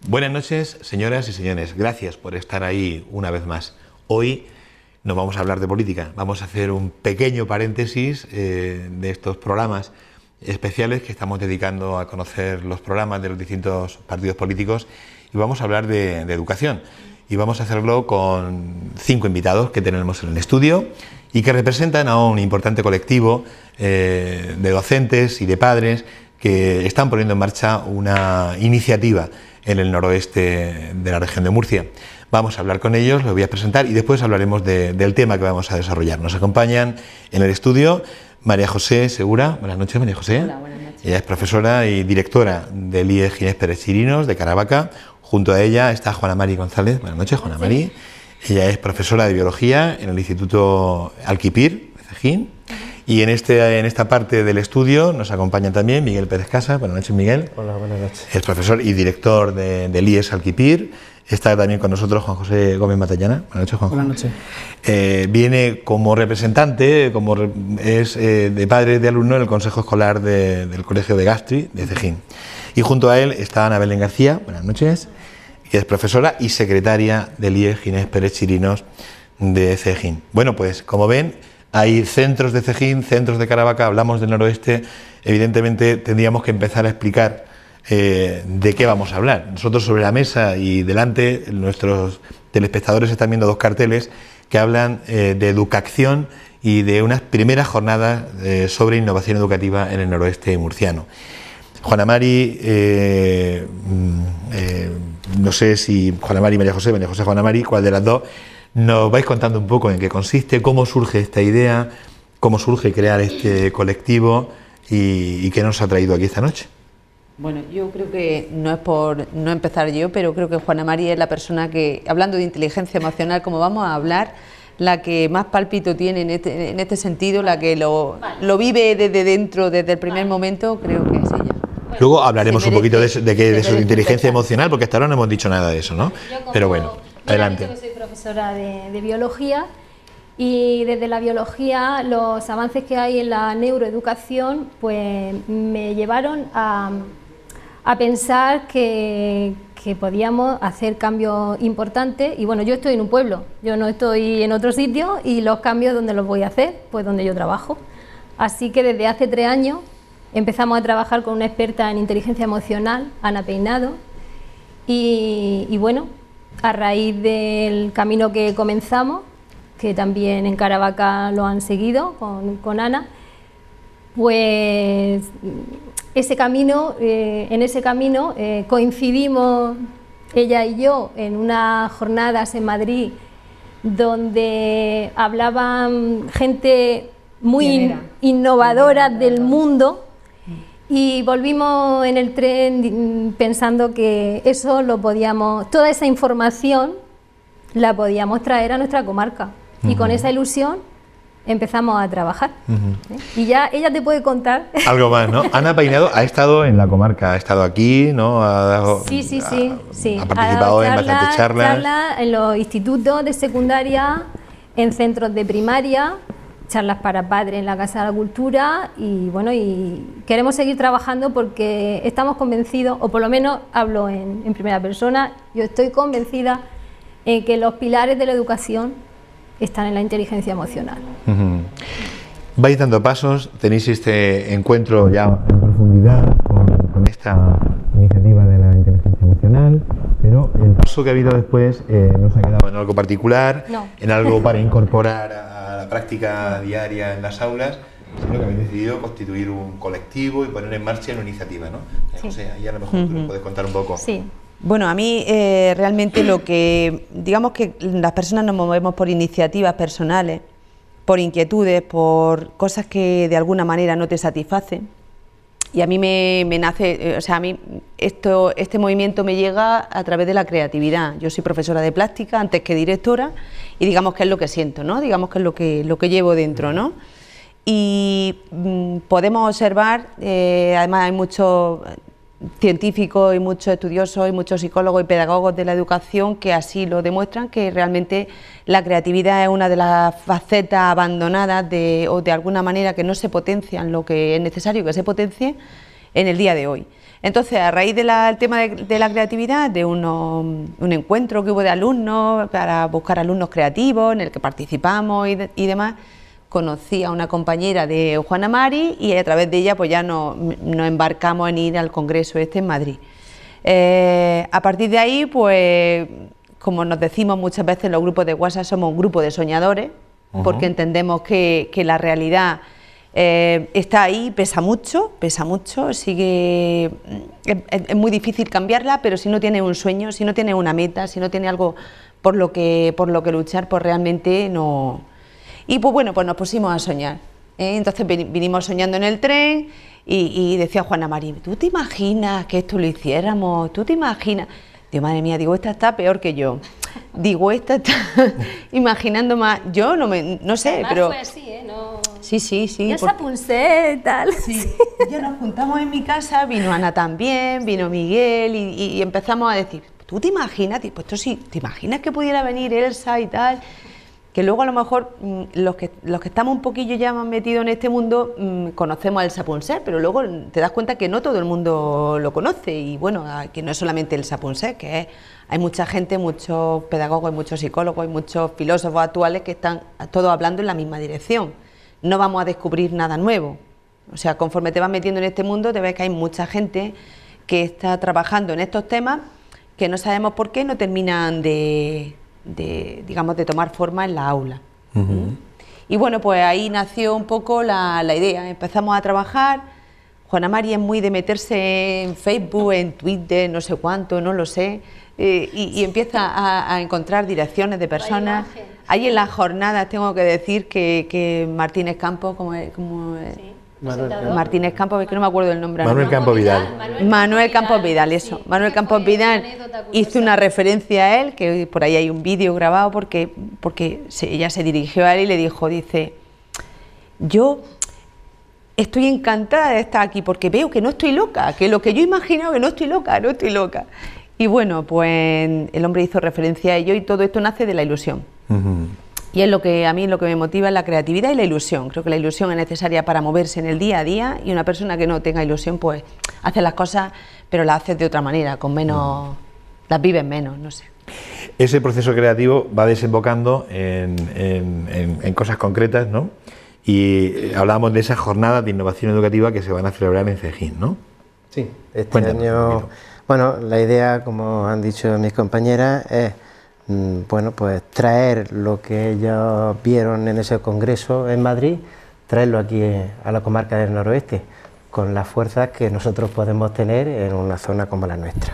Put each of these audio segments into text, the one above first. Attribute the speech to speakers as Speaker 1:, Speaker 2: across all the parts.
Speaker 1: Buenas noches, señoras y señores. Gracias por estar ahí una vez más. Hoy no vamos a hablar de política, vamos a hacer un pequeño paréntesis de estos programas especiales que estamos dedicando a conocer los programas de los distintos partidos políticos, y vamos a hablar de educación. Y vamos a hacerlo con 5 invitados que tenemos en el estudio y que representan a un importante colectivo de docentes y de padres que están poniendo en marcha una iniciativa en el noroeste de la región de Murcia. Vamos a hablar con ellos, los voy a presentar y después hablaremos del tema que vamos a desarrollar. Nos acompañan en el estudio María José Segura. Buenas noches, María José.
Speaker 2: Hola, buenas noches.
Speaker 1: Ella es profesora y directora del IE Ginés Pérez Chirinos de Caravaca. Junto a ella está Juana Mari González. Buenas noches, Juana Mari. Ella es profesora de biología en el Instituto Alquipir de Cejín. Y en esta parte del estudio nos acompaña también Miguel Pérez Casas. Buenas noches, Miguel.
Speaker 3: Hola, buenas noches.
Speaker 1: Es profesor y director del IES Alquipir. Está también con nosotros Juan José Gómez Matallana. Buenas noches, Juan.
Speaker 3: Buenas noches.
Speaker 1: Viene como representante, es de padres de alumnos en el Consejo Escolar del Colegio de Gastri de Cejín. Y junto a él está Ana Belén García. Buenas noches. Que es profesora y secretaria del IES Ginés Pérez Chirinos de Cejín. Bueno, pues como ven, hay centros de Cejín, centros de Caravaca, hablamos del noroeste. Evidentemente tendríamos que empezar a explicar de qué vamos a hablar. Nosotros sobre la mesa y delante, nuestros telespectadores están viendo 2 carteles que hablan de educación y de unas primeras jornadas sobre innovación educativa en el noroeste murciano. Juana Mari, no sé si Juana Mari, María José, Juana Mari, cuál de las dos, nos vais contando un poco en qué consiste, cómo surge esta idea, cómo surge crear este colectivo y qué nos ha traído aquí esta noche.
Speaker 2: Bueno, yo creo que no es por no empezar yo, pero creo que Juana Mari es la persona que, hablando de inteligencia emocional, como vamos a hablar, la que más pálpito tiene en este sentido, la que lo vive desde dentro, desde el primer momento, creo que es ella.
Speaker 1: Luego hablaremos un poquito de eso de inteligencia emocional, porque hasta ahora no hemos dicho nada de eso, ¿no? Pero bueno, adelante.
Speaker 4: Yo soy profesora de biología, y desde la biología los avances que hay en la neuroeducación pues me llevaron a pensar que podíamos hacer cambios importantes. Y bueno, yo estoy en un pueblo, yo no estoy en otro sitio, y los cambios ¿dónde los voy a hacer? Pues donde yo trabajo. Así que desde hace 3 años empezamos a trabajar con una experta en inteligencia emocional, Ana Peinado, y bueno, a raíz del camino que comenzamos, que también en Caravaca lo han seguido con Ana, pues en ese camino coincidimos ella y yo en unas jornadas en Madrid donde hablaban gente muy innovadora del mundo, y volvimos en el tren pensando que eso toda esa información la podíamos traer a nuestra comarca. Y con esa ilusión empezamos a trabajar. Y ya ella te puede contar
Speaker 1: algo más, ¿no? Ana Peinado ha estado en la comarca, ha estado aquí, ¿no?
Speaker 4: Sí.
Speaker 1: Ha participado en bastantes charlas
Speaker 4: en los institutos de secundaria, en centros de primaria, charlas para padres en la Casa de la Cultura, y bueno, y queremos seguir trabajando porque estamos convencidos, o por lo menos hablo en primera persona, yo estoy convencida en que los pilares de la educación están en la inteligencia emocional.
Speaker 1: Vais dando pasos, tenéis este encuentro ya en profundidad con esta iniciativa de la inteligencia emocional, pero el paso que ha habido después no se ha quedado en algo particular, en algo para incorporar a la práctica diaria en las aulas, sino que habéis decidido constituir un colectivo y poner en marcha una iniciativa, ¿no? Sí. O sea, ahí a lo mejor tú nos puedes contar un poco.
Speaker 4: Sí.
Speaker 2: Bueno, a mí realmente digamos que las personas nos movemos por iniciativas personales, por inquietudes, por cosas que de alguna manera no te satisfacen, y a mí me nace, o sea, a mí este movimiento me llega a través de la creatividad. Yo soy profesora de plástica antes que directora, y digamos que es lo que siento, ¿no? Digamos que es lo que llevo dentro, ¿no? Y podemos observar, además hay muchos científicos y muchos estudiosos y muchos psicólogos y pedagogos de la educación que así lo demuestran, que realmente la creatividad es una de las facetas abandonadas o de alguna manera que no se potencian lo que es necesario que se potencie en el día de hoy. Entonces, a raíz del tema de la creatividad, de un encuentro que hubo de alumnos para buscar alumnos creativos en el que participamos y demás, conocí a una compañera de Juana Mari y a través de ella pues ya nos embarcamos en ir al congreso en Madrid. A partir de ahí, pues como nos decimos muchas veces en los grupos de WhatsApp, somos un grupo de soñadores, porque entendemos que la realidad está ahí, pesa mucho, sigue, es muy difícil cambiarla, pero si no tienes un sueño, si no tienes una meta, si no tienes algo por lo que luchar, pues realmente no. Y pues bueno, pues nos pusimos a soñar, entonces vinimos soñando en el tren y decía Juana Mari, ¿tú te imaginas que esto lo hiciéramos? ¿Tú te imaginas? Digo, madre mía, digo, esta está peor que yo. Digo, esta está imaginando más. Yo no sé,
Speaker 4: además
Speaker 2: pero...
Speaker 4: fue así, ¿no?
Speaker 2: Sí.
Speaker 4: Ya se apunté, tal.
Speaker 2: Sí, ya nos juntamos en mi casa, vino Ana también, vino Miguel y empezamos a decir, ¿tú te imaginas? Pues esto sí, ¿te imaginas que pudiera venir Elsa y tal? Que luego a lo mejor los que estamos un poquillo ya más metidos en este mundo conocemos a Elsa Punset, pero luego te das cuenta que no todo el mundo lo conoce y bueno, que no es solamente Elsa Punset, hay mucha gente, muchos pedagogos, muchos psicólogos y muchos filósofos actuales que están todos hablando en la misma dirección. No vamos a descubrir nada nuevo, o sea, conforme te vas metiendo en este mundo te ves que hay mucha gente que está trabajando en estos temas que no sabemos por qué no terminan de tomar forma en la aula. Y bueno, pues ahí nació un poco la idea, empezamos a trabajar. Juana Mari es muy de meterse en Facebook, en Twitter, no sé cuánto, no lo sé, y empieza a encontrar direcciones de personas. Ahí en las jornadas tengo que decir que Martínez Campos, como es? Sí. Martínez Campos, es que no me acuerdo el nombre.
Speaker 1: Manuel Campos Vidal.
Speaker 2: Manuel Campos Vidal, eso. Sí, Manuel Campos Vidal hizo una referencia a él, que por ahí hay un vídeo grabado, porque ella se dirigió a él y le dijo, dice, yo estoy encantada de estar aquí porque veo que no estoy loca, que lo que yo he imaginado que no estoy loca. Y bueno, pues el hombre hizo referencia a ello y todo esto nace de la ilusión. Y es a mí lo que me motiva es la creatividad y la ilusión. Creo que la ilusión es necesaria para moverse en el día a día y una persona que no tenga ilusión pues hace las cosas pero las hace de otra manera, con menos, las vives menos, no sé.
Speaker 1: Ese proceso creativo va desembocando en cosas concretas, ¿no? Y hablábamos de esas jornadas de innovación educativa que se van a celebrar en Cejín, ¿no?
Speaker 3: Sí, este año, bueno, la idea, como han dicho mis compañeras, es bueno, pues traer lo que ellos vieron en ese congreso en Madrid, traerlo aquí a la comarca del noroeste, con las fuerzas que nosotros podemos tener en una zona como la nuestra.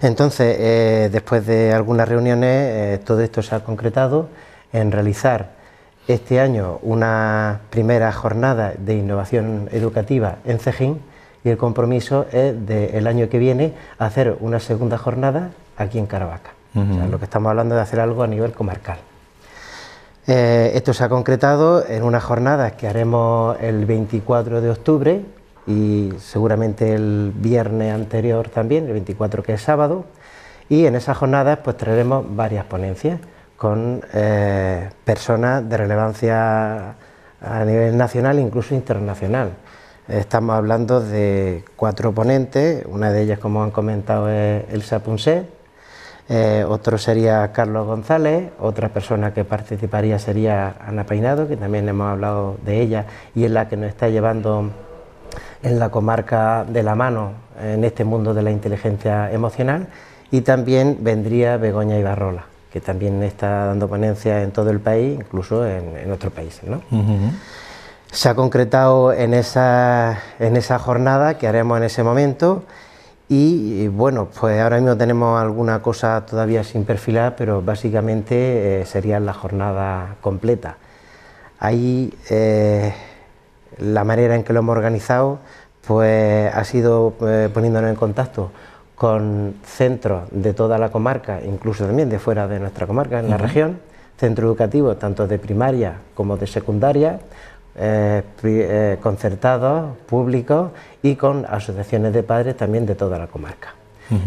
Speaker 3: Entonces, después de algunas reuniones, todo esto se ha concretado en realizar este año una primera jornada de innovación educativa en Cejín y el compromiso es del año que viene hacer una segunda jornada aquí en Caravaca. O sea, lo que estamos hablando de hacer algo a nivel comarcal. Esto se ha concretado en unas jornadas que haremos el 24 de octubre y seguramente el viernes anterior también, el 24 que es sábado, y en esas jornadas pues traeremos varias ponencias con personas de relevancia a nivel nacional e incluso internacional. Estamos hablando de 4 ponentes, una de ellas, como han comentado, es Elsa Punset. Otro sería Carlos González, otra persona que participaría sería Ana Peinado, que también hemos hablado de ella y es la que nos está llevando en la comarca de la mano en este mundo de la inteligencia emocional, y también vendría Begoña Ibarrola, que también está dando ponencias en todo el país, incluso en otros países, ¿no? Se ha concretado en esa jornada que haremos en ese momento. Y bueno, pues ahora mismo tenemos alguna cosa todavía sin perfilar, pero básicamente sería la jornada completa. Ahí la manera en que lo hemos organizado pues ha sido poniéndonos en contacto con centros de toda la comarca, incluso también de fuera de nuestra comarca, en la región, centros educativos tanto de primaria como de secundaria, concertados, públicos y con asociaciones de padres también de toda la comarca.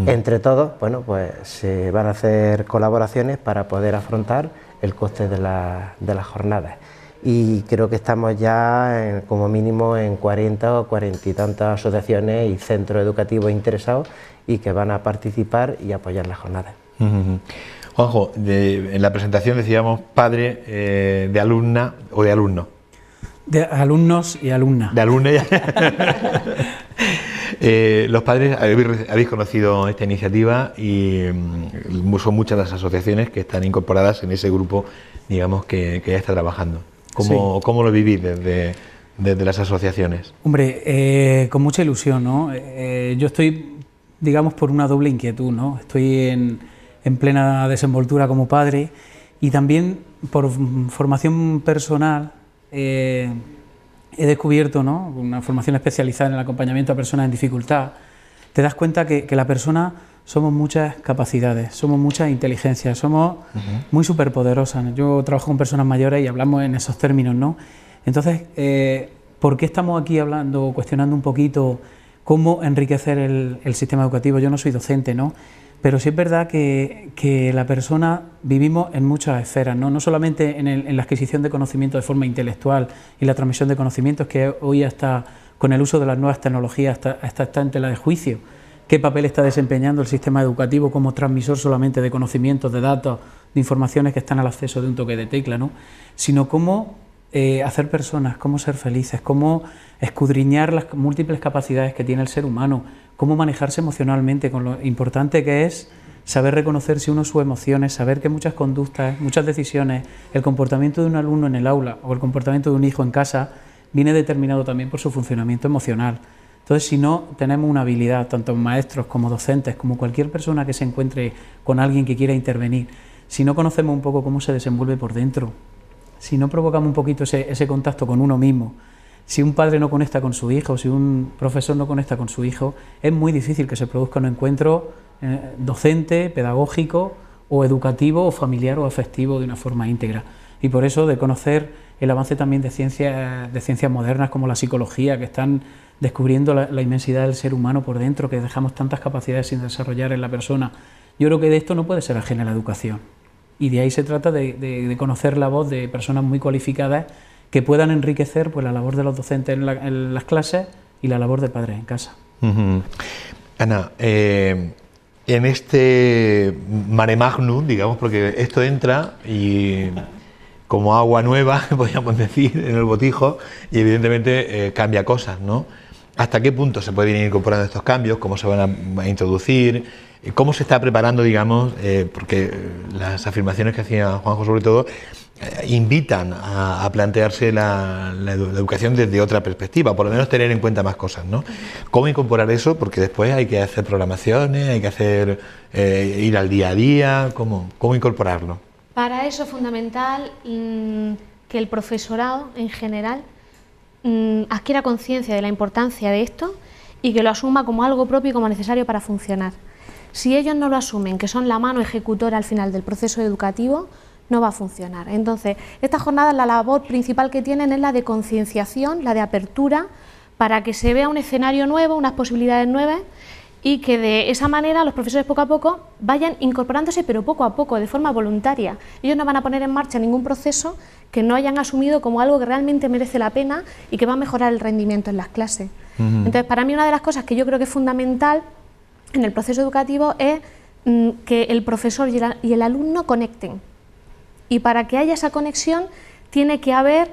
Speaker 3: Entre todos, bueno, pues se van a hacer colaboraciones para poder afrontar el coste de las jornadas. y creo que estamos ya como mínimo en 40 o 40 y tantas asociaciones y centros educativos interesados y que van a participar y apoyar las jornadas.
Speaker 1: Juanjo, en la presentación decíamos padre de alumna o de alumno.
Speaker 5: De alumnos y alumnas.
Speaker 1: De alumna ya. Los padres habéis conocido esta iniciativa y son muchas las asociaciones que están incorporadas en ese grupo, digamos, que ya está trabajando. ¿Cómo lo vivís desde las asociaciones?
Speaker 5: Hombre, con mucha ilusión, ¿no? Yo estoy, digamos, por una doble inquietud, ¿no? Estoy en plena desenvoltura como padre y también por formación personal he descubierto, ¿no?, una formación especializada en el acompañamiento a personas en dificultad. Te das cuenta que la persona somos muchas capacidades, somos muchas inteligencias, somos muy superpoderosas. Yo trabajo con personas mayores y hablamos en esos términos, ¿no? Entonces, ¿por qué estamos aquí hablando, cuestionando un poquito cómo enriquecer el sistema educativo? Yo no soy docente, ¿no?, pero sí es verdad que la persona vivimos en muchas esferas, ¿no? No solamente en la adquisición de conocimiento de forma intelectual y la transmisión de conocimientos, que hoy hasta con el uso de las nuevas tecnologías está en tela de juicio. ¿Qué papel está desempeñando el sistema educativo como transmisor solamente de conocimientos, de datos, de informaciones que están al acceso de un toque de tecla, ¿no? Sino cómo hacer personas, cómo ser felices, cómo escudriñar las múltiples capacidades que tiene el ser humano, cómo manejarse emocionalmente, con lo importante que es saber reconocerse uno sus emociones, saber que muchas conductas, muchas decisiones, el comportamiento de un alumno en el aula o el comportamiento de un hijo en casa viene determinado también por su funcionamiento emocional. Entonces, si no tenemos una habilidad, tanto maestros como docentes, como cualquier persona que se encuentre con alguien que quiera intervenir, si no conocemos un poco cómo se desenvuelve por dentro, si no provocamos un poquito ese contacto con uno mismo, si un padre no conecta con su hijo, si un profesor no conecta con su hijo, es muy difícil que se produzca un encuentro docente, pedagógico o educativo o familiar o afectivo de una forma íntegra. Y por eso de conocer el avance también de ciencias modernas como la psicología, que están descubriendo la inmensidad del ser humano por dentro, que dejamos tantas capacidades sin desarrollar en la persona. Yo creo que de esto no puede ser ajena la educación. Y de ahí se trata de conocer la voz de personas muy cualificadas que puedan enriquecer pues la labor de los docentes en las clases y la labor de padres en casa.
Speaker 1: Ana, en este mare magnum, digamos, porque esto entra y como agua nueva, podríamos decir, en el botijo, y evidentemente cambia cosas, ¿no? ¿Hasta qué punto se pueden ir incorporando estos cambios? ¿Cómo se van a introducir? ¿Cómo se está preparando, digamos? Porque las afirmaciones que hacía Juanjo, sobre todo, invitan a plantearse la educación desde otra perspectiva, por lo menos tener en cuenta más cosas, ¿no? ¿Cómo incorporar eso? Porque después hay que hacer programaciones, hay que hacer ir al día a día. ¿Cómo incorporarlo?
Speaker 6: Para eso es fundamental que el profesorado en general adquiera conciencia de la importancia de esto y que lo asuma como algo propio y como necesario para funcionar. Si ellos no lo asumen, que son la mano ejecutora al final del proceso educativo, no va a funcionar. Entonces, estas jornadas, la labor principal que tienen es la de concienciación, la de apertura, para que se vea un escenario nuevo, unas posibilidades nuevas, y que de esa manera los profesores poco a poco vayan incorporándose, pero poco a poco, de forma voluntaria. Ellos no van a poner en marcha ningún proceso que no hayan asumido como algo que realmente merece la pena y que va a mejorar el rendimiento en las clases. Entonces, para mí una de las cosas que yo creo que es fundamental en el proceso educativo es que el profesor y el alumno conecten. Y para que haya esa conexión tiene que haber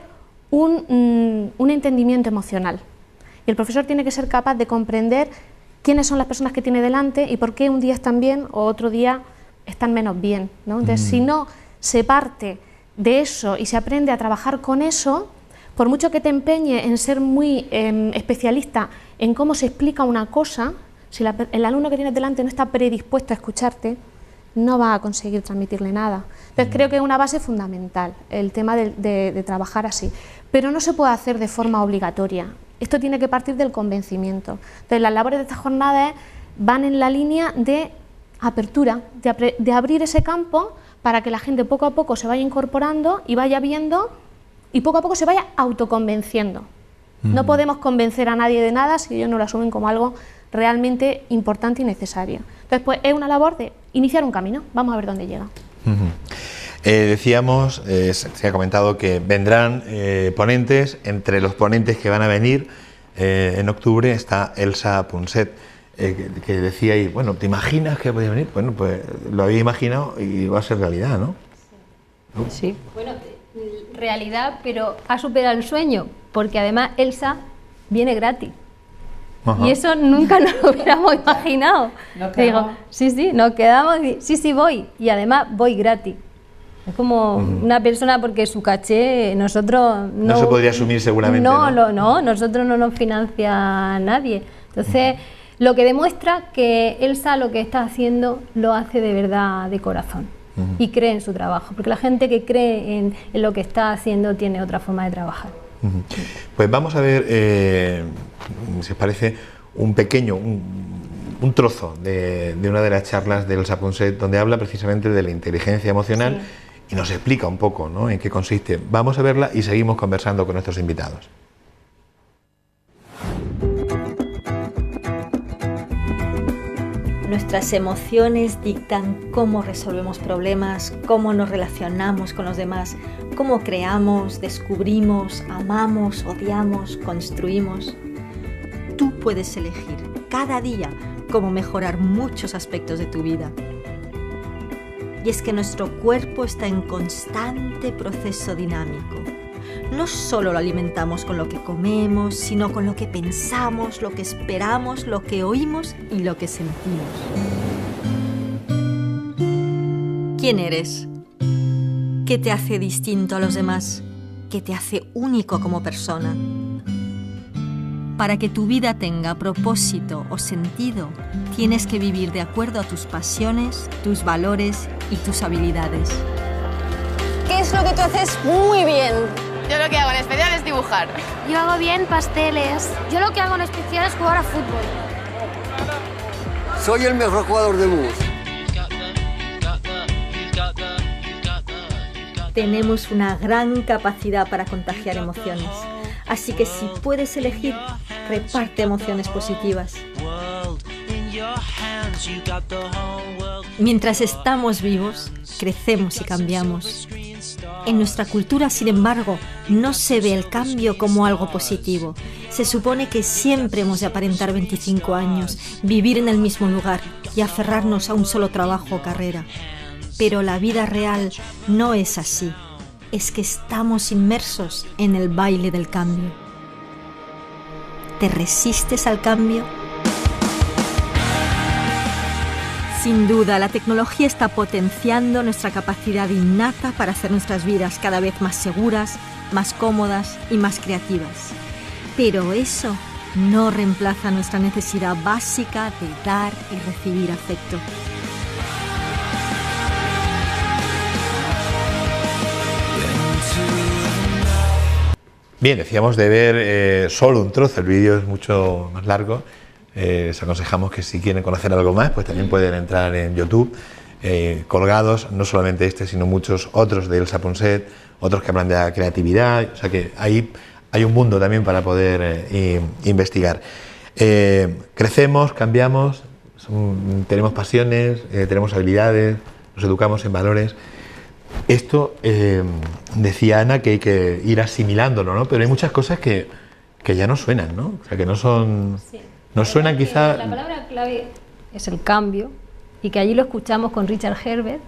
Speaker 6: un entendimiento emocional. Y el profesor tiene que ser capaz de comprender quiénes son las personas que tiene delante y por qué un día están bien o otro día están menos bien, ¿no? Entonces, si no se parte de eso y se aprende a trabajar con eso, por mucho que te empeñe en ser muy especialista en cómo se explica una cosa, si el alumno que tienes delante no está predispuesto a escucharte, no va a conseguir transmitirle nada. Entonces creo que es una base fundamental el tema de trabajar así, pero no se puede hacer de forma obligatoria. Esto tiene que partir del convencimiento. Entonces las labores de estas jornadas van en la línea de apertura, de abrir ese campo para que la gente poco a poco se vaya incorporando y vaya viendo y poco a poco se vaya autoconvenciendo. No podemos convencer a nadie de nada si ellos no lo asumen como algo realmente importante y necesario. Entonces, pues es una labor de iniciar un camino, vamos a ver dónde llega.
Speaker 1: Decíamos, se ha comentado que vendrán ponentes. Entre los ponentes que van a venir en octubre está Elsa Punset, que decía ahí, bueno, ¿te imaginas que podía venir? Bueno, pues lo había imaginado y va a ser realidad, ¿no?
Speaker 2: Sí.
Speaker 4: Bueno, realidad, pero ha superado el sueño, porque además Elsa viene gratis.
Speaker 1: Ajá.
Speaker 4: Y eso nunca nos lo hubiéramos imaginado. Digo, sí, nos quedamos, sí, voy. Y además voy gratis. Es como una persona, porque su caché nosotros
Speaker 1: no se podría asumir seguramente.
Speaker 4: No, nosotros no nos financia nadie. Entonces, lo que demuestra que Elsa lo que está haciendo lo hace de verdad, de corazón. Y cree en su trabajo, porque la gente que cree en lo que está haciendo tiene otra forma de trabajar.
Speaker 1: Pues vamos a ver, si os parece, un pequeño, un trozo de una de las charlas de Elsa Punset, donde habla precisamente de la inteligencia emocional. Sí. Y nos explica un poco, ¿no?, en qué consiste. Vamos a verla y seguimos conversando con nuestros invitados.
Speaker 7: Nuestras emociones dictan cómo resolvemos problemas, cómo nos relacionamos con los demás, cómo creamos, descubrimos, amamos, odiamos, construimos. Tú puedes elegir cada día cómo mejorar muchos aspectos de tu vida. Y es que nuestro cuerpo está en constante proceso dinámico. No solo lo alimentamos con lo que comemos, sino con lo que pensamos, lo que esperamos, lo que oímos y lo que sentimos. ¿Quién eres? ¿Qué te hace distinto a los demás? ¿Qué te hace único como persona? Para que tu vida tenga propósito o sentido, tienes que vivir de acuerdo a tus pasiones, tus valores y tus habilidades.
Speaker 8: ¿Qué es lo que tú haces muy bien?
Speaker 9: Yo lo que hago en especial es dibujar.
Speaker 6: Yo hago bien pasteles.
Speaker 8: Yo lo que hago en especial es jugar a fútbol.
Speaker 10: Soy el mejor jugador de bus.
Speaker 7: Tenemos una gran capacidad para contagiar emociones. Así que si puedes elegir, reparte emociones positivas. Mientras estamos vivos, crecemos y cambiamos. En nuestra cultura, sin embargo, no se ve el cambio como algo positivo. Se supone que siempre hemos de aparentar 25 años, vivir en el mismo lugar y aferrarnos a un solo trabajo o carrera. Pero la vida real no es así. Es que estamos inmersos en el baile del cambio. ¿Te resistes al cambio? Sin duda, la tecnología está potenciando nuestra capacidad innata para hacer nuestras vidas cada vez más seguras, más cómodas y más creativas. Pero eso no reemplaza nuestra necesidad básica de dar y recibir afecto.
Speaker 1: Bien, decíamos de ver solo un trozo, el vídeo es mucho más largo. Les aconsejamos que si quieren conocer algo más, pues también pueden entrar en YouTube, colgados, no solamente este, sino muchos otros de Elsa Punset, otros que hablan de la creatividad, o sea que ahí hay un mundo también para poder investigar. Crecemos, cambiamos, tenemos pasiones, tenemos habilidades, nos educamos en valores. Esto decía Ana que hay que ir asimilándolo, ¿no? Pero hay muchas cosas que ya no suenan, ¿no? O sea, que no son...
Speaker 4: Sí.
Speaker 1: Nos suenan quizá...
Speaker 4: La palabra clave es el cambio, y que allí lo escuchamos con Richard Herbert,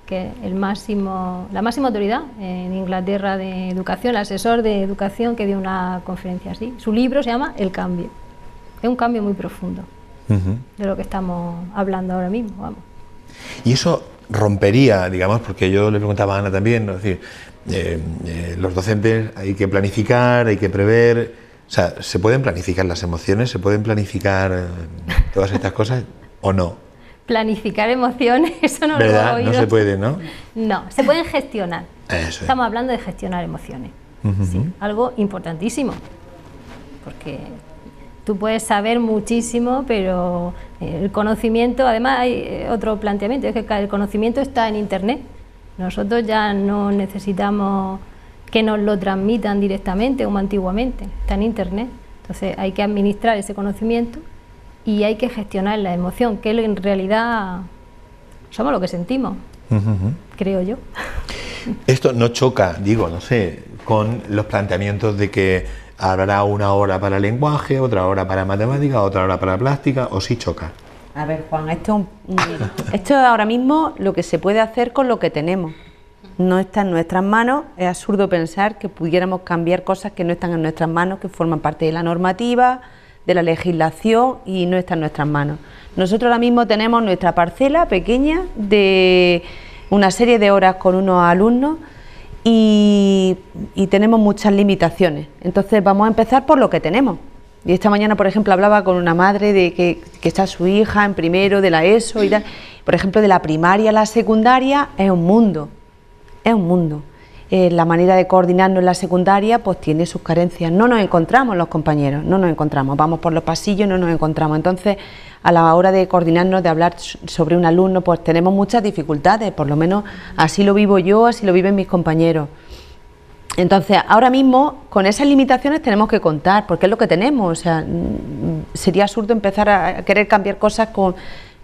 Speaker 4: que es la máxima autoridad en Inglaterra de educación, el asesor de educación, que dio una conferencia así. Su libro se llama El cambio. Es un cambio muy profundo de lo que estamos hablando ahora mismo, vamos.
Speaker 1: Y eso rompería, digamos, porque yo le preguntaba a Ana también, ¿no? Es decir, los docentes hay que planificar, hay que prever, o sea, ¿se pueden planificar las emociones? ¿Se pueden planificar todas estas cosas o no?
Speaker 4: Planificar emociones, eso no
Speaker 1: ¿verdad?
Speaker 4: Lo he oído.
Speaker 1: No se puede, ¿no?
Speaker 4: No, se pueden gestionar.
Speaker 1: Eso
Speaker 4: Estamos hablando de gestionar emociones. Sí, algo importantísimo, porque tú puedes saber muchísimo, pero el conocimiento, además hay otro planteamiento, es que el conocimiento está en Internet. Nosotros ya no necesitamos que nos lo transmitan directamente como antiguamente, está en Internet. Entonces hay que administrar ese conocimiento y hay que gestionar la emoción, que en realidad somos lo que sentimos. creo yo.
Speaker 1: Esto no choca, digo, no sé, con los planteamientos de que habrá una hora para lenguaje, otra hora para matemática, otra hora para plástica, o sí choca.
Speaker 2: A ver, Juan, esto es ahora mismo lo que se puede hacer con lo que tenemos. No está en nuestras manos. Es absurdo pensar que pudiéramos cambiar cosas que no están en nuestras manos, que forman parte de la normativa, de la legislación, y no están en nuestras manos. Nosotros ahora mismo tenemos nuestra parcela pequeña de una serie de horas con unos alumnos y tenemos muchas limitaciones. Entonces vamos a empezar por lo que tenemos. Y esta mañana, por ejemplo, hablaba con una madre de que está su hija en primero de la ESO y tal. Por ejemplo, de la primaria a la secundaria es un mundo, es un mundo. La manera de coordinarnos en la secundaria pues tiene sus carencias. No nos encontramos los compañeros, no nos encontramos. Vamos por los pasillos y no nos encontramos. Entonces, a la hora de coordinarnos, de hablar sobre un alumno, pues tenemos muchas dificultades. Por lo menos así lo vivo yo, así lo viven mis compañeros. Entonces, ahora mismo, con esas limitaciones tenemos que contar, porque es lo que tenemos. O sea, sería absurdo empezar a querer cambiar cosas con...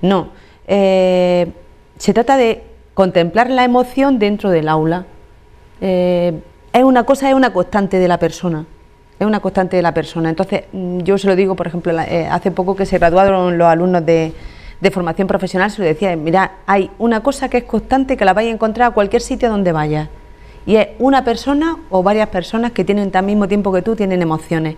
Speaker 2: No. Se trata de contemplar la emoción dentro del aula. Es una constante de la persona. Es una constante de la persona. Entonces, yo se lo digo, por ejemplo, hace poco que se graduaron los alumnos de formación profesional, se lo decía, mira, hay una cosa que es constante, que la vais a encontrar a cualquier sitio donde vayas. Y es una persona o varias personas que tienen al mismo tiempo que tú, tienen emociones.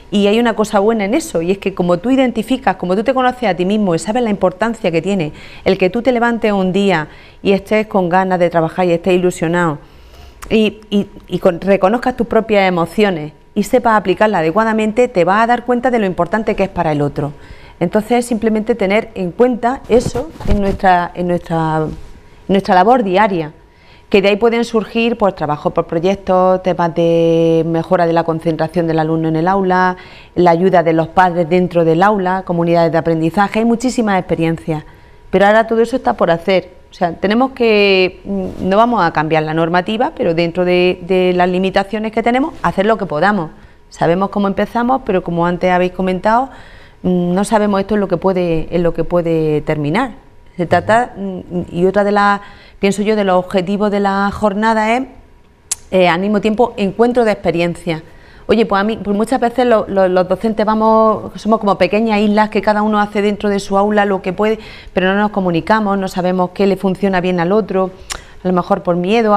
Speaker 2: Y hay una cosa buena en eso, y es que como tú identificas, como tú te conoces a ti mismo y sabes la importancia que tiene el que tú te levantes un día y estés con ganas de trabajar y estés ilusionado y reconozcas tus propias emociones y sepas aplicarlas adecuadamente, te vas a dar cuenta de lo importante que es para el otro. Entonces, simplemente tener en cuenta eso en nuestra labor diaria. Que de ahí pueden surgir pues trabajos por proyectos, temas de mejora de la concentración del alumno en el aula, la ayuda de los padres dentro del aula, comunidades de aprendizaje, hay muchísimas experiencias, pero ahora todo eso está por hacer. O sea, tenemos que, no vamos a cambiar la normativa, pero dentro de las limitaciones que tenemos, hacer lo que podamos. Sabemos cómo empezamos, pero como antes habéis comentado, no sabemos esto en lo que puede terminar. Se trata, y otra de las, pienso yo, de los objetivos de la jornada es, al mismo tiempo, encuentro de experiencia. Oye, pues a mí, pues muchas veces los docentes somos como pequeñas islas que cada uno hace dentro de su aula lo que puede, pero no nos comunicamos, no sabemos qué le funciona bien al otro, a lo mejor por miedo,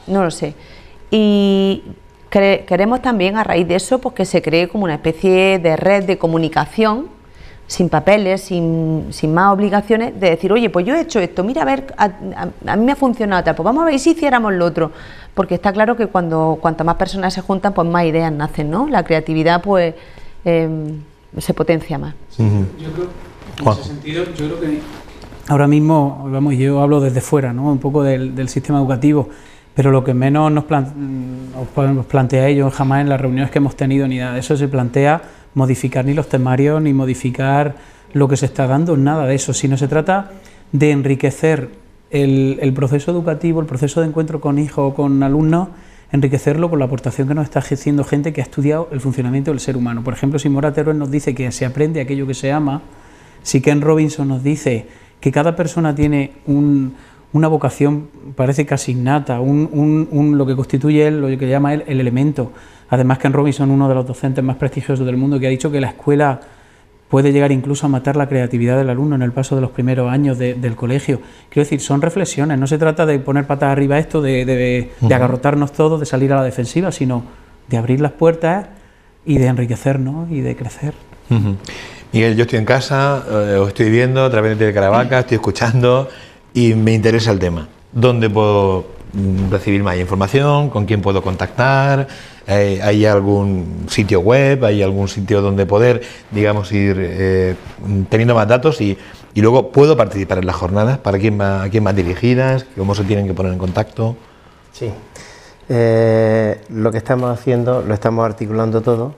Speaker 2: no lo sé. Y queremos también, a raíz de eso, pues que se cree como una especie de red de comunicación, sin papeles, sin más obligaciones, de decir, oye, pues yo he hecho esto, mira, a ver, a mí me ha funcionado tal, pues vamos a ver si hiciéramos lo otro, porque está claro que cuanto más personas se juntan, pues más ideas nacen, ¿no? La creatividad, pues, se potencia más.
Speaker 5: Yo creo, en ese sentido, yo creo que ahora mismo, vamos, yo hablo desde fuera, ¿no? Un poco del sistema educativo, pero lo que menos os plantea ellos jamás en las reuniones que hemos tenido ni nada de eso se plantea modificar ni los temarios, ni modificar lo que se está dando, nada de eso, sino se trata de enriquecer el proceso educativo, el proceso de encuentro con hijos o con alumnos, enriquecerlo con la aportación que nos está haciendo gente que ha estudiado el funcionamiento del ser humano. Por ejemplo, si Mora Teruel nos dice que se aprende aquello que se ama, si Ken Robinson nos dice que cada persona tiene una vocación, parece casi innata, lo que constituye él, lo que llama él el elemento. Además, Ken Robinson, uno de los docentes más prestigiosos del mundo, que ha dicho que la escuela puede llegar incluso a matar la creatividad del alumno en el paso de los primeros años del colegio. Quiero decir, son reflexiones, no se trata de poner patas arriba esto, de agarrotarnos todos, de salir a la defensiva, sino de abrir las puertas y de enriquecernos y de crecer.
Speaker 1: Miguel, yo estoy en casa, os estoy viendo a través de Caravaca, estoy escuchando y me interesa el tema. ¿Dónde puedo recibir más información? ¿Con quién puedo contactar? ¿Hay algún sitio web? ¿Hay algún sitio donde poder, digamos, ir teniendo más datos? Y luego, ¿puedo participar en las jornadas? ¿A quién van dirigidas? ¿Cómo se tienen que poner en contacto?
Speaker 3: Sí. Lo que estamos haciendo, lo estamos articulando todo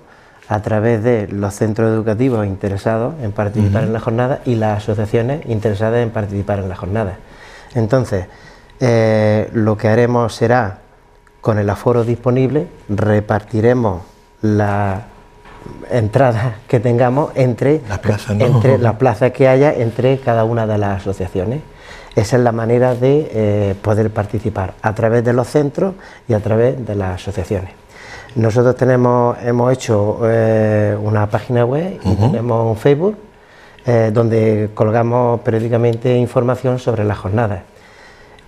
Speaker 3: a través de los centros educativos interesados en participar en las jornadas y las asociaciones interesadas en participar en las jornadas. Entonces, lo que haremos será, con el aforo disponible, repartiremos las entradas que tengamos entre las plazas que haya entre cada una de las asociaciones. esa es la manera de poder participar a través de los centros y a través de las asociaciones. Nosotros hemos hecho una página web y tenemos un Facebook donde colgamos periódicamente información sobre las jornadas.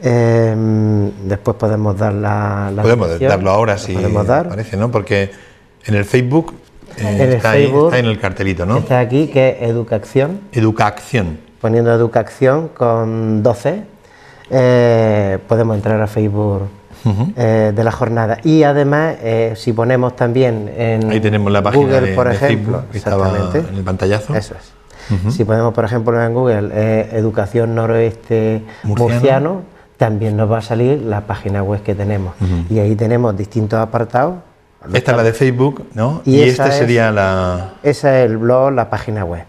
Speaker 3: Después podemos dar la
Speaker 1: podemos darlo ahora si parece, ¿no? Porque en el Facebook está en el cartelito, ¿no?
Speaker 3: Está aquí, que es Educación.
Speaker 1: Educación.
Speaker 3: Poniendo Educación con 12, podemos entrar a Facebook de la jornada. Y además, si ponemos también en
Speaker 1: ahí tenemos la página
Speaker 3: Google, por ejemplo,
Speaker 1: Facebook, que estaba en el pantallazo.
Speaker 3: Eso es. Si ponemos, por ejemplo, en Google Educación Noroeste Murciano, también nos va a salir la página web que tenemos. Y ahí tenemos distintos apartados.
Speaker 1: Esta es la de Facebook, ¿no? Y esta sería la...
Speaker 3: Esa es el blog, la página web.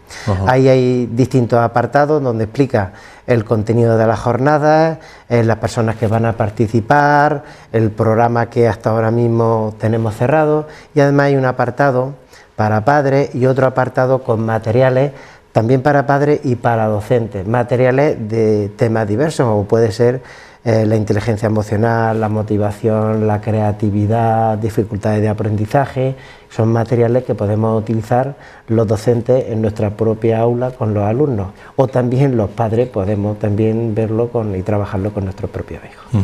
Speaker 3: Ahí hay distintos apartados donde explica el contenido de la jornada, las personas que van a participar, el programa que hasta ahora mismo tenemos cerrado, y además hay un apartado para padres y otro apartado con materiales también para padres y para docentes, materiales de temas diversos, como puede ser la inteligencia emocional, la motivación, la creatividad, dificultades de aprendizaje. Son materiales que podemos utilizar los docentes en nuestra propia aula con los alumnos, o también los padres podemos también verlo y trabajarlo con nuestros propios hijos.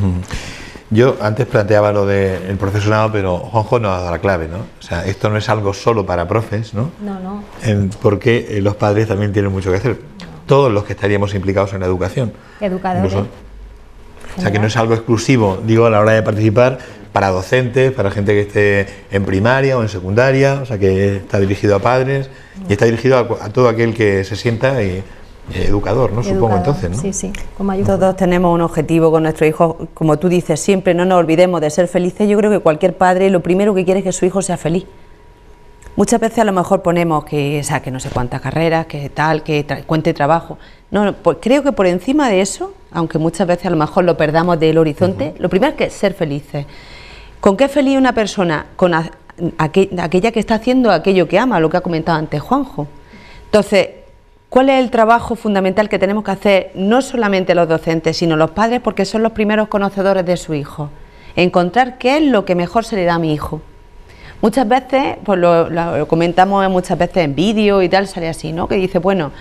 Speaker 1: Yo antes planteaba lo del profesorado, pero Juanjo nos ha dado la clave, ¿no? O sea, esto no es algo solo para profes, ¿no?
Speaker 4: No.
Speaker 1: Porque los padres también tienen mucho que hacer. Todos los que estaríamos implicados en la educación.
Speaker 4: Educadores.
Speaker 1: Incluso, o sea, que no es algo exclusivo, digo, a la hora de participar, para docentes, para gente que esté en primaria o en secundaria, o sea, que está dirigido a padres y está dirigido a todo aquel que se sienta educador, ¿no? Supongo, entonces, ¿no?
Speaker 4: Sí,
Speaker 2: Todos tenemos un objetivo con nuestros hijos, como tú dices, siempre no nos olvidemos de ser felices. Yo creo que cualquier padre lo primero que quiere es que su hijo sea feliz. Muchas veces a lo mejor ponemos que saque no sé cuántas carreras, que tal, que cuente trabajo. No, pues creo que por encima de eso, aunque muchas veces a lo mejor lo perdamos del horizonte, lo primero es que ser felices. ¿Con qué es feliz una persona? Con aquella que está haciendo aquello que ama, lo que ha comentado antes Juanjo. Entonces, ¿cuál es el trabajo fundamental que tenemos que hacer, no solamente los docentes, sino los padres, porque son los primeros conocedores de su hijo? Encontrar qué es lo que mejor se le da a mi hijo. Muchas veces, pues lo comentamos muchas veces en vídeo y tal, sale así, ¿no? Que dice, bueno,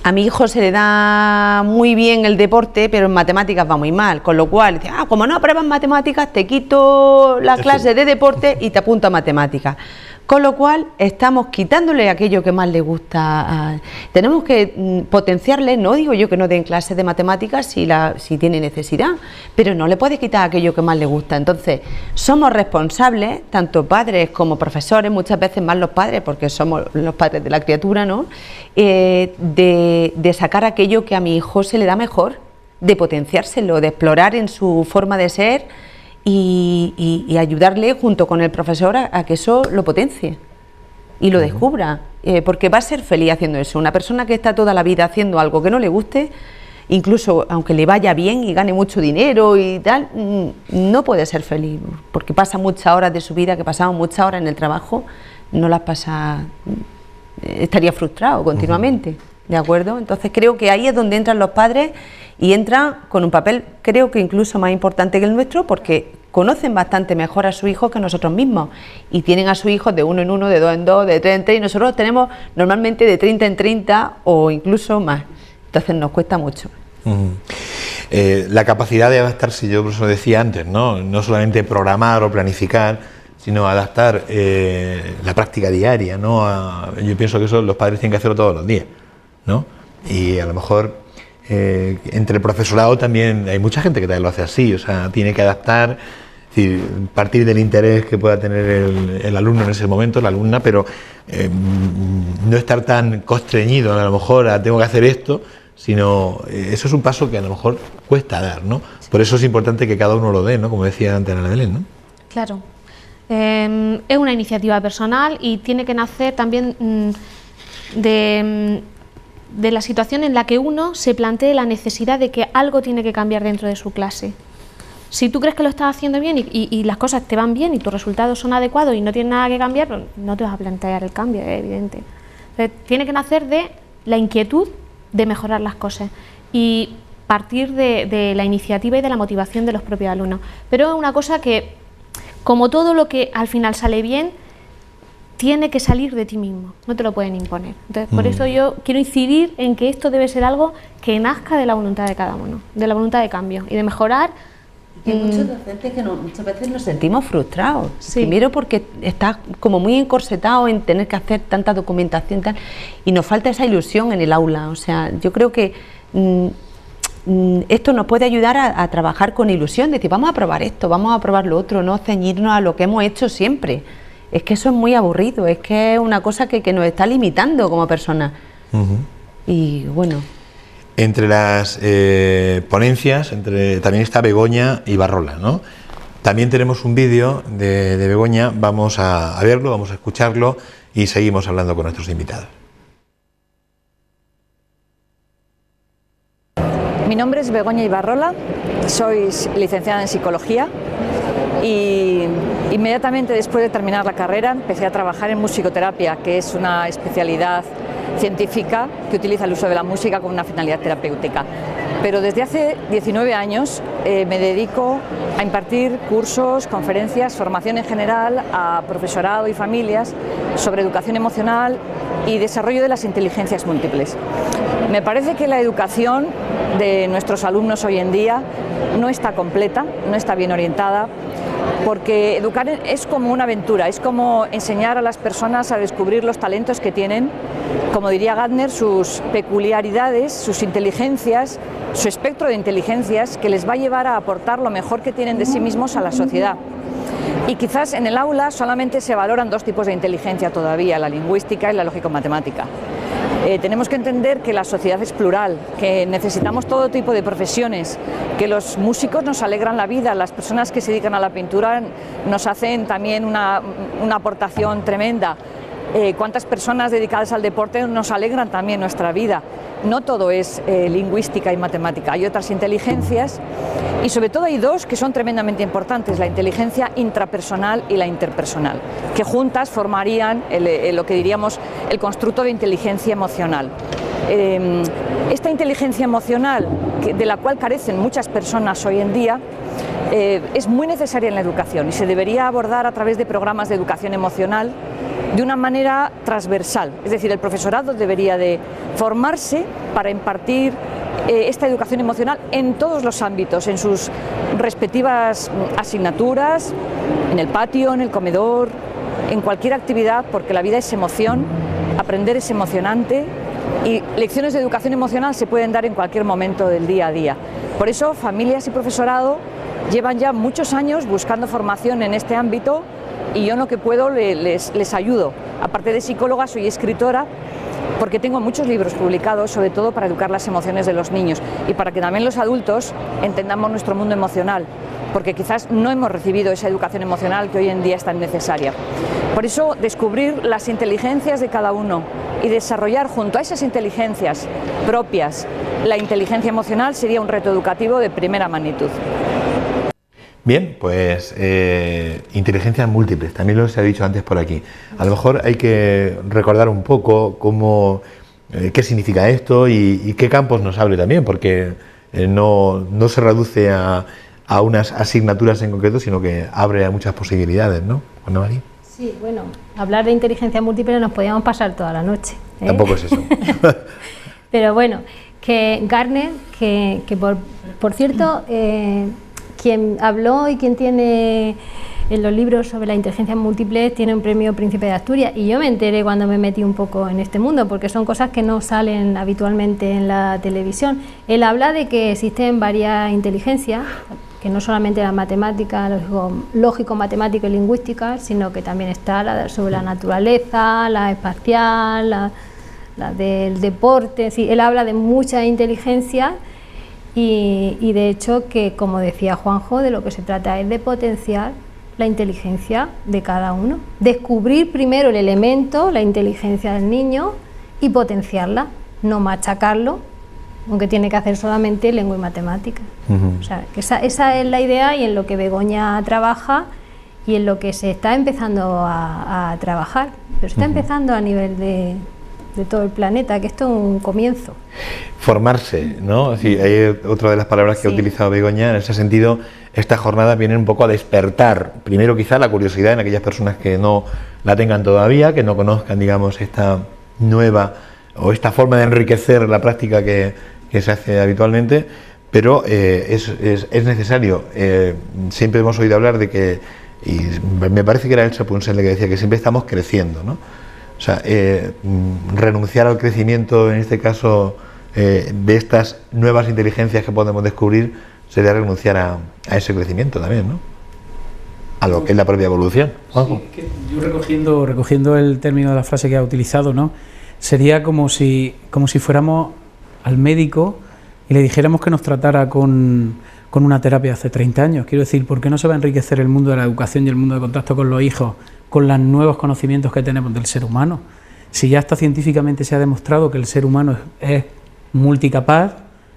Speaker 2: a mi hijo se le da muy bien el deporte, pero en matemáticas va muy mal, con lo cual, dice, como no apruebas matemáticas, te quito la clase de deporte y te apunto a matemáticas. Con lo cual, estamos quitándole aquello que más le gusta. Tenemos que potenciarle, no digo yo que no den clases de matemáticas si tiene necesidad, pero no le puedes quitar aquello que más le gusta. Entonces, somos responsables, tanto padres como profesores, muchas veces más los padres, porque somos los padres de la criatura, ¿no? De sacar aquello que a mi hijo se le da mejor, de potenciárselo, de explorar en su forma de ser, y ayudarle junto con el profesor a que eso lo potencie y lo descubra, porque va a ser feliz haciendo eso. Una persona que está toda la vida haciendo algo que no le guste, incluso aunque le vaya bien y gane mucho dinero y tal, no puede ser feliz, porque pasa muchas horas de su vida, que pasamos muchas horas en el trabajo, no las pasa, estaría frustrado continuamente, ¿de acuerdo? Entonces creo que ahí es donde entran los padres, y entran con un papel, creo que incluso más importante que el nuestro, porque conocen bastante mejor a su hijo que nosotros mismos, y tienen a su hijo de 1 en 1, de 2 en 2, de 3 en 3, y nosotros tenemos normalmente de 30 en 30 o incluso más. Entonces nos cuesta mucho.
Speaker 1: La capacidad de adaptarse, yo por eso decía antes, no solamente programar o planificar, sino adaptar la práctica diaria, ¿no? Yo pienso que eso los padres tienen que hacerlo todos los días, ¿no? Y a lo mejor entre el profesorado también hay mucha gente que también lo hace así, o sea, tiene que adaptar, es decir, partir del interés que pueda tener el alumno en ese momento, la alumna, pero no estar tan constreñido a lo mejor a tengo que hacer esto, sino eso es un paso que a lo mejor cuesta dar, ¿no? Por eso es importante que cada uno lo dé, ¿no? Como decía antes Ana Belén, ¿no?
Speaker 6: Claro. Es una iniciativa personal y tiene que nacer también de la situación en la que uno se plantee la necesidad de que algo tiene que cambiar dentro de su clase. Si tú crees que lo estás haciendo bien y las cosas te van bien y tus resultados son adecuados y no tienes nada que cambiar, pues no te vas a plantear el cambio, es evidente. Entonces, tiene que nacer de la inquietud de mejorar las cosas y partir de la iniciativa y de la motivación de los propios alumnos. Pero es una cosa que, como todo lo que al final sale bien, tiene que salir de ti mismo, no te lo pueden imponer. Entonces, por eso yo quiero incidir en que esto debe ser algo que nazca de la voluntad de cada uno, de la voluntad de cambio y de mejorar.
Speaker 2: Hay muchos docentes que muchas veces nos sentimos frustrados,
Speaker 6: Sí.
Speaker 2: primero porque estás como muy encorsetado en tener que hacer tanta documentación tal, y nos falta esa ilusión en el aula. O sea, yo creo que esto nos puede ayudar a trabajar con ilusión, decir, vamos a probar esto, vamos a probar lo otro, no ceñirnos a lo que hemos hecho siempre. Es que eso es muy aburrido, es que es una cosa que nos está limitando como personas. Y bueno...
Speaker 1: Entre las ponencias, también está Begoña y Barrola, ¿no? También tenemos un vídeo de Begoña, vamos a verlo, vamos a escucharlo y seguimos hablando con nuestros invitados.
Speaker 10: Mi nombre es Begoña Ibarrola, soy licenciada en Psicología y inmediatamente después de terminar la carrera empecé a trabajar en musicoterapia, que es una especialidad científica que utiliza el uso de la música con una finalidad terapéutica. Pero desde hace 19 años me dedico a impartir cursos, conferencias, formación en general a profesorado y familias sobre educación emocional y desarrollo de las inteligencias múltiples. Me parece que la educación de nuestros alumnos hoy en día no está completa, no está bien orientada, porque educar es como una aventura, es como enseñar a las personas a descubrir los talentos que tienen, como diría Gardner, sus peculiaridades, sus inteligencias, su espectro de inteligencias que les va a llevar a aportar lo mejor que tienen de sí mismos a la sociedad. Y quizás en el aula solamente se valoran dos tipos de inteligencia todavía, la lingüística y la lógico-matemática. Tenemos que entender que la sociedad es plural, que necesitamos todo tipo de profesiones, que los músicos nos alegran la vida, las personas que se dedican a la pintura nos hacen también una aportación tremenda. Cuántas personas dedicadas al deporte nos alegran también nuestra vida. No todo es lingüística y matemática, hay otras inteligencias y sobre todo hay dos que son tremendamente importantes, la inteligencia intrapersonal y la interpersonal, que juntas formarían lo que diríamos el constructo de inteligencia emocional. Esta inteligencia emocional, de la cual carecen muchas personas hoy en día, es muy necesaria en la educación y se debería abordar a través de programas de educación emocional de una manera transversal, es decir, el profesorado debería de formarse para impartir esta educación emocional en todos los ámbitos, en sus respectivas asignaturas, en el patio, en el comedor, en cualquier actividad, porque la vida es emoción, aprender es emocionante y lecciones de educación emocional se pueden dar en cualquier momento del día a día. Por eso, familias y profesorado llevan ya muchos años buscando formación en este ámbito y yo en lo que puedo les ayudo. Aparte de psicóloga, soy escritora porque tengo muchos libros publicados, sobre todo para educar las emociones de los niños y para que también los adultos entendamos nuestro mundo emocional, porque quizás no hemos recibido esa educación emocional que hoy en día es tan necesaria. Por eso, descubrir las inteligencias de cada uno y desarrollar junto a esas inteligencias propias la inteligencia emocional sería un reto educativo de primera magnitud.
Speaker 1: Bien, pues inteligencias múltiples, también lo se ha dicho antes por aquí. A lo mejor hay que recordar un poco cómo, qué significa esto y qué campos nos abre también, porque no se reduce a unas asignaturas en concreto, sino que abre a muchas posibilidades, ¿no? ¿No, María?
Speaker 4: Sí, bueno, hablar de inteligencia múltiple nos podíamos pasar toda la noche.
Speaker 1: Tampoco es eso.
Speaker 4: Pero bueno, que Gardner, que por cierto, quien habló y quien tiene en los libros sobre la inteligencia múltiple tiene un premio Príncipe de Asturias, y yo me enteré cuando me metí un poco en este mundo, porque son cosas que no salen habitualmente en la televisión. Él habla de que existen varias inteligencias, que no solamente la matemática, lógico, matemática y lingüística, sino que también está la sobre la naturaleza, la espacial, la del deporte. Sí, él habla de muchas inteligencias y de hecho que, como decía Juanjo, de lo que se trata es de potenciar la inteligencia de cada uno, descubrir primero el elemento, la inteligencia del niño, y potenciarla, no machacarlo, aunque tiene que hacer solamente lengua y matemática. O sea, que esa es la idea, y en lo que Begoña trabaja y en lo que se está empezando a trabajar, pero se está empezando a nivel de el planeta, que esto es un comienzo.
Speaker 1: Formarse, ¿no? Sí, hay otra de las palabras que ha utilizado Begoña. En ese sentido, estas jornadas vienen un poco a despertar, primero quizá la curiosidad en aquellas personas que no la tengan todavía, que no conozcan, digamos, esta nueva o esta forma de enriquecer la práctica que se hace habitualmente, pero es necesario. Siempre hemos oído hablar de que, y me parece que era Elsa Punset la que decía que siempre estamos creciendo, ¿no? O sea, renunciar al crecimiento, en este caso, de estas nuevas inteligencias que podemos descubrir, sería renunciar a ese crecimiento también, ¿no? A lo que es la propia evolución.
Speaker 5: Sí, es que yo recogiendo el término de la frase que ha utilizado, ¿no? Sería como si fuéramos al médico y le dijéramos que nos tratara con una terapia hace 30 años. Quiero decir, ¿por qué no se va a enriquecer el mundo de la educación y el mundo de contacto con los hijos con los nuevos conocimientos que tenemos del ser humano? Si ya está científicamente se ha demostrado que el ser humano es multicapaz,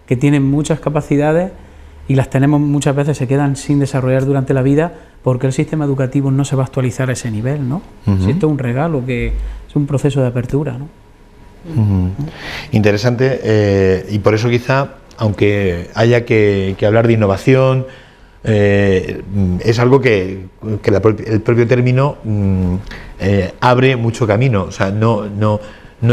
Speaker 5: que tiene muchas capacidades y las tenemos muchas veces, se quedan sin desarrollar durante la vida, porque el sistema educativo no se va a actualizar a ese nivel, ¿no? Si esto es un regalo, que es un proceso de apertura, ¿no?
Speaker 1: Interesante, y por eso quizá, aunque haya que hablar de innovación, es algo que el propio término abre mucho camino. O sea, no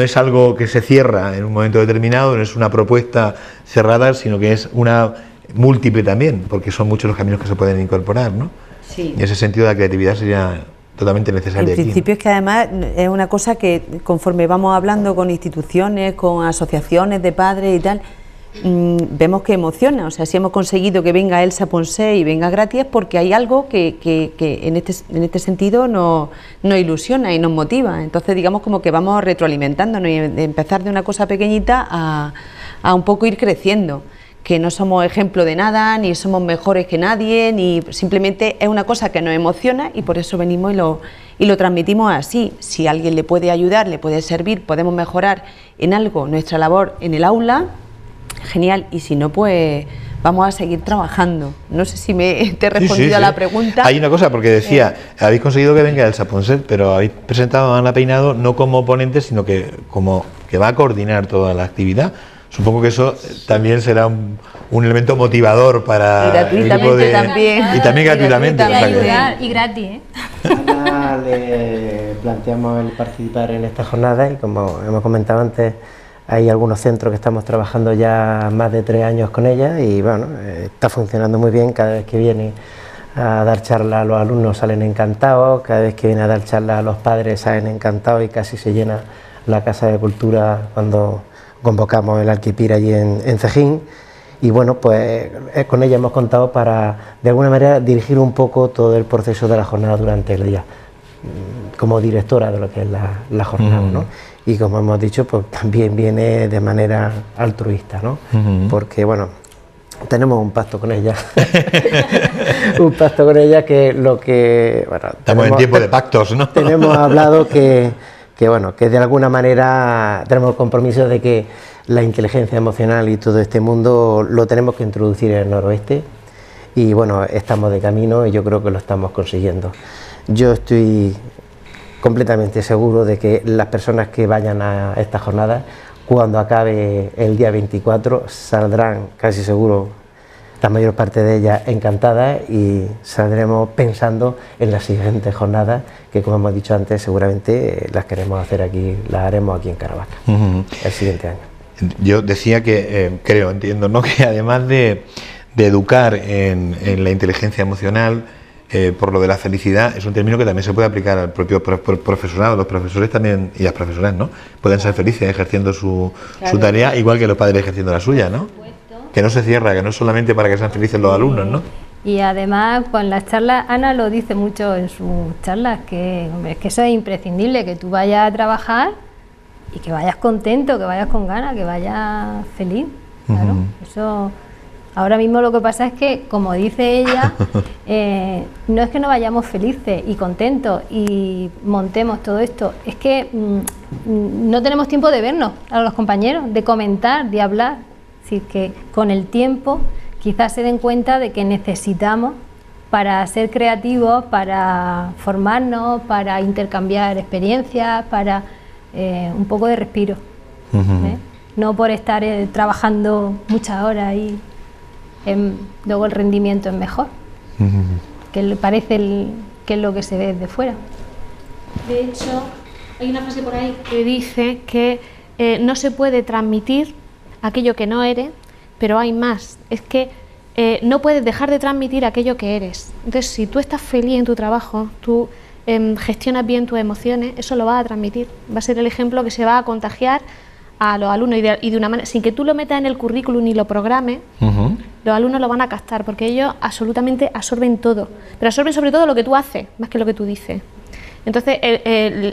Speaker 1: es algo que se cierra en un momento determinado, no es una propuesta cerrada, sino que es una múltiple también, porque son muchos los caminos que se pueden incorporar, ¿no?
Speaker 2: Sí.
Speaker 1: En ese sentido, la creatividad sería totalmente necesaria.
Speaker 2: En principio es que además es una cosa que conforme vamos hablando con instituciones, con asociaciones de padres y tal, vemos que emociona. O sea, si hemos conseguido que venga Elsa Punset y venga gratis, porque hay algo que en este sentido nos ilusiona y nos motiva. Entonces, digamos, como que vamos retroalimentándonos y de empezar de una cosa pequeñita a un poco ir creciendo, que no somos ejemplo de nada, ni somos mejores que nadie, ni simplemente es una cosa que nos emociona y por eso venimos y lo transmitimos así. Si a alguien le puede ayudar, le puede servir, podemos mejorar en algo nuestra labor en el aula, genial, y si no, pues vamos a seguir trabajando. No sé si te he respondido a la pregunta.
Speaker 1: Hay una cosa, porque decía, habéis conseguido que venga Elsa Punset, pero habéis presentado a Ana Peinado no como ponente, sino que como que va a coordinar toda la actividad. Supongo que eso también será un elemento motivador para
Speaker 2: y gratuitamente también.
Speaker 1: Y también gratuitamente.
Speaker 4: Y gratis, ¿eh?
Speaker 3: Ana le planteamos el participar en esta jornada y, como hemos comentado antes, hay algunos centros que estamos trabajando ya más de 3 años con ella y bueno, está funcionando muy bien. Cada vez que viene a dar charlas los alumnos salen encantados, cada vez que viene a dar charlas los padres salen encantados y casi se llena la Casa de Cultura cuando convocamos el Alquipir allí en Cejín. Y bueno, pues con ella hemos contado para de alguna manera dirigir un poco todo el proceso de la jornada durante el día, como directora de lo que es la jornada, ¿no? Y como hemos dicho, pues también viene de manera altruista, ¿no? Porque bueno, tenemos un pacto con ella, un pacto con ella que lo que... Bueno,
Speaker 1: estamos en tiempo de pactos, ¿no?
Speaker 3: Tenemos hablado que bueno, que de alguna manera tenemos el compromiso de que la inteligencia emocional y todo este mundo lo tenemos que introducir en el noroeste y bueno, estamos de camino y yo creo que lo estamos consiguiendo. Yo estoy completamente seguro de que las personas que vayan a esta jornada, cuando acabe el día 24, saldrán casi seguro, la mayor parte de ellas encantadas, y saldremos pensando en las siguientes jornadas que, como hemos dicho antes, seguramente las queremos hacer aquí, las haremos aquí en Caravaca el siguiente año.
Speaker 1: Yo decía que entiendo, ¿no?, que además de educar en la inteligencia emocional, por lo de la felicidad, es un término que también se puede aplicar al propio profesorado. Los profesores también, y las profesoras, ¿no?, pueden ser felices ejerciendo su tarea, igual que los padres ejerciendo la suya, ¿no? Que no se cierra, que no es solamente para que sean felices los alumnos, ¿no?
Speaker 4: Y además, con las charlas, Ana lo dice mucho en sus charlas, que eso es imprescindible, que tú vayas a trabajar y que vayas contento, que vayas con ganas, que vayas feliz, claro. Eso, ahora mismo lo que pasa es que, como dice ella, no es que no vayamos felices y contentos y montemos todo esto, es que no tenemos tiempo de vernos a los compañeros, de comentar, de hablar. Es decir, que con el tiempo quizás se den cuenta de que necesitamos, para ser creativos, para formarnos, para intercambiar experiencias, para un poco de respiro. No por estar trabajando muchas horas y luego el rendimiento es mejor, que parece que es lo que se ve desde fuera.
Speaker 6: De hecho, hay una frase por ahí que dice que no se puede transmitir aquello que no eres, pero hay más. Es que no puedes dejar de transmitir aquello que eres. Entonces, si tú estás feliz en tu trabajo, tú gestionas bien tus emociones, eso lo vas a transmitir. Va a ser el ejemplo que se va a contagiar a los alumnos y de una manera, sin que tú lo metas en el currículum ni lo programes, los alumnos lo van a captar, porque ellos absolutamente absorben todo, pero absorben sobre todo lo que tú haces, más que lo que tú dices. Entonces,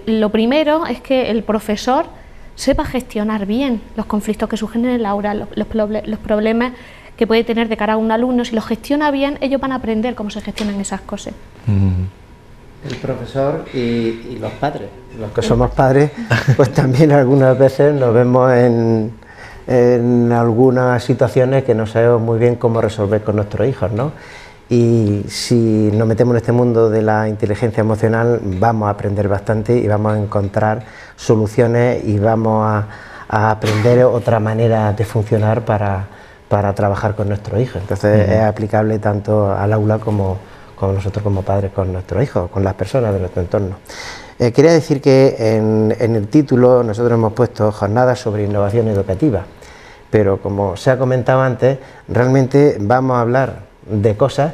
Speaker 6: lo primero es que el profesor sepa gestionar bien los conflictos que surgen en el aula, los problemas que puede tener de cara a un alumno. Si los gestiona bien, ellos van a aprender cómo se gestionan esas cosas.
Speaker 3: El profesor y los padres, los que somos padres, pues también algunas veces nos vemos en algunas situaciones que no sabemos muy bien cómo resolver con nuestros hijos, ¿no? Y si nos metemos en este mundo de la inteligencia emocional, vamos a aprender bastante y vamos a encontrar soluciones y vamos a aprender otra manera de funcionar para trabajar con nuestros hijos. Entonces es aplicable tanto al aula como nosotros como padres con nuestros hijos, con las personas de nuestro entorno. Quería decir que en el título nosotros hemos puesto jornadas sobre innovación educativa, pero como se ha comentado antes, realmente vamos a hablar de cosas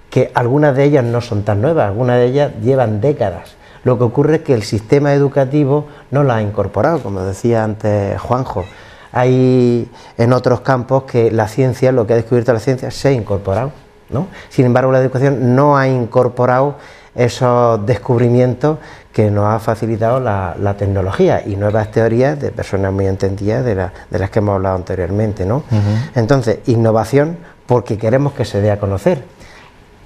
Speaker 3: que algunas de ellas no son tan nuevas, algunas de ellas llevan décadas. Lo que ocurre es que el sistema educativo no las ha incorporado, como decía antes Juanjo. Hay en otros campos que la ciencia, lo que ha descubierto la ciencia, se ha incorporado, ¿no? Sin embargo, la educación no ha incorporado esos descubrimientos que nos ha facilitado la tecnología y nuevas teorías de personas muy entendidas de las que hemos hablado anteriormente, ¿no? Entonces, innovación porque queremos que se dé a conocer,